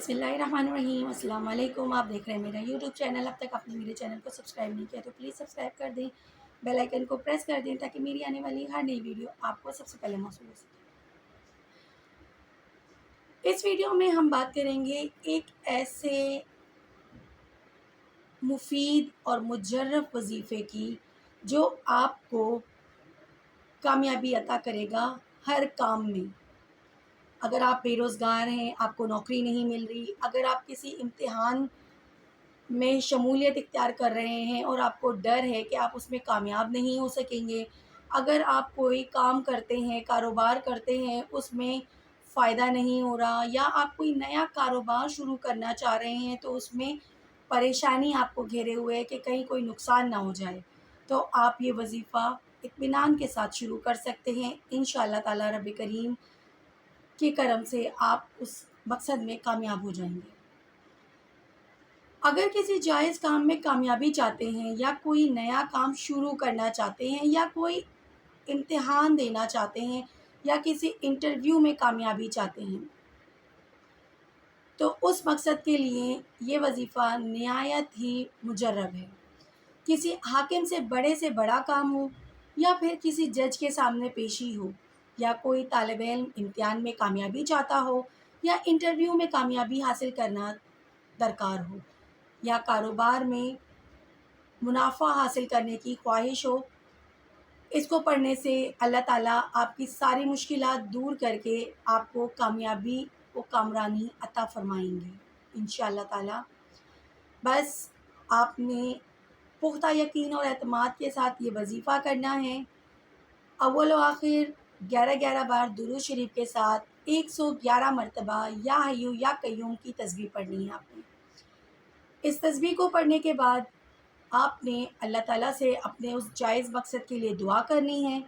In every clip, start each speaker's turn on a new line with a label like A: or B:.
A: बिस्मिल्लाहिर्रहमानिर्रहीम। अस्सलाम वालेकुम। आप देख रहे हैं मेरा यूट्यूब चैनल। अब तक आपने मेरे चैनल को सब्सक्राइब नहीं किया तो प्लीज़ सब्सक्राइब कर दें, बेल आइकन को प्रेस कर दें ताकि मेरी आने वाली हर नई वीडियो आपको सबसे पहले मौसूल हो सके। इस वीडियो में हम बात करेंगे एक ऐसे मुफीद और मुजर्रब वजीफ़े की जो आपको कामयाबी अता करेगा हर काम में। अगर आप बेरोज़गार हैं, आपको नौकरी नहीं मिल रही, अगर आप किसी इम्तिहान में शमूलियत इख्तियार कर रहे हैं और आपको डर है कि आप उसमें कामयाब नहीं हो सकेंगे, अगर आप कोई काम करते हैं, कारोबार करते हैं, उसमें फ़ायदा नहीं हो रहा, या आप कोई नया कारोबार शुरू करना चाह रहे हैं तो उसमें परेशानी आपको घेरे हुए है कि कहीं कोई नुकसान ना हो जाए, तो आप ये वजीफ़ा इत्मीनान के साथ शुरू कर सकते हैं। इंशाअल्लाह ताला रब करीम के करम से आप उस मकसद में कामयाब हो जाएंगे। अगर किसी जायज़ काम में कामयाबी चाहते हैं, या कोई नया काम शुरू करना चाहते हैं, या कोई इम्तिहान देना चाहते हैं, या किसी इंटरव्यू में कामयाबी चाहते हैं, तो उस मकसद के लिए ये वजीफ़ा निहायत ही मुजर्रब है। किसी हाकिम से बड़ा काम हो, या फिर किसी जज के सामने पेशी हो, या कोई तालिब इल्म इम्तिहान में कामयाबी चाहता हो, या इंटरव्यू में कामयाबी हासिल करना दरकार हो, या कारोबार में मुनाफा हासिल करने की ख्वाहिश हो, इसको पढ़ने से अल्लाह ताला आपकी सारी मुश्किलात दूर करके आपको कामयाबी व कामरानी अता फ़रमाएंगे इंशाअल्लाह ताला। बस आपने पुख्ता यकीन और एतमाद के साथ ये वजीफ़ा करना है। अव्वल व आखिर 11-11 बार दुरूद शरीफ के साथ 111 मरतबा या हय्यू या कय्यूम की तस्बीह पढ़नी है आपने। इस तस्बीह को पढ़ने के बाद आपने अल्लाह ताला से अपने उस जायज़ मकसद के लिए दुआ करनी है।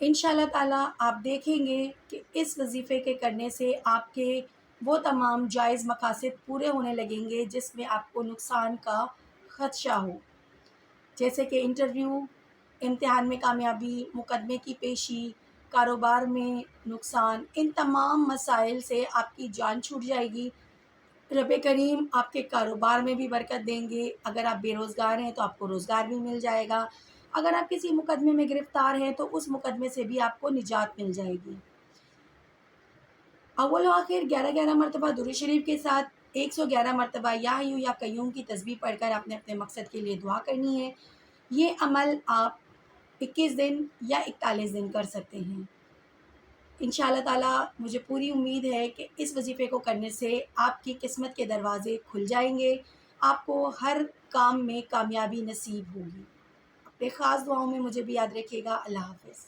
A: इंशाअल्लाह ताला आप देखेंगे कि इस वजीफ़े के करने से आपके वो तमाम जायज़ मकासद पूरे होने लगेंगे जिसमें आपको नुकसान का ख़दशा हो, जैसे कि इंटरव्यू, इम्तिहान में कामयाबी, मुकदमे की पेशी, कारोबार में नुकसान। इन तमाम मसाइल से आपकी जान छूट जाएगी। रब करीम आपके कारोबार में भी बरकत देंगे। अगर आप बेरोज़गार हैं तो आपको रोज़गार भी मिल जाएगा। अगर आप किसी मुकदमे में गिरफ़्तार हैं तो उस मुकदमे से भी आपको निजात मिल जाएगी। अव्वल व आखिर 11-11 मरतबा दुरूद शरीफ के साथ 111 मरतबा या हय्यू या कय्यूम की तस्बीह पढ़कर आपने अपने मकसद के लिए दुआ करनी है। ये अमल आप 21 दिन या 41 दिन कर सकते हैं। इंशाअल्लाह ताला मुझे पूरी उम्मीद है कि इस वजीफ़े को करने से आपकी किस्मत के दरवाज़े खुल जाएंगे, आपको हर काम में कामयाबी नसीब होगी। अपने ख़ास दुआओं में मुझे भी याद रखिएगा। अल्लाह हाफ़िज़।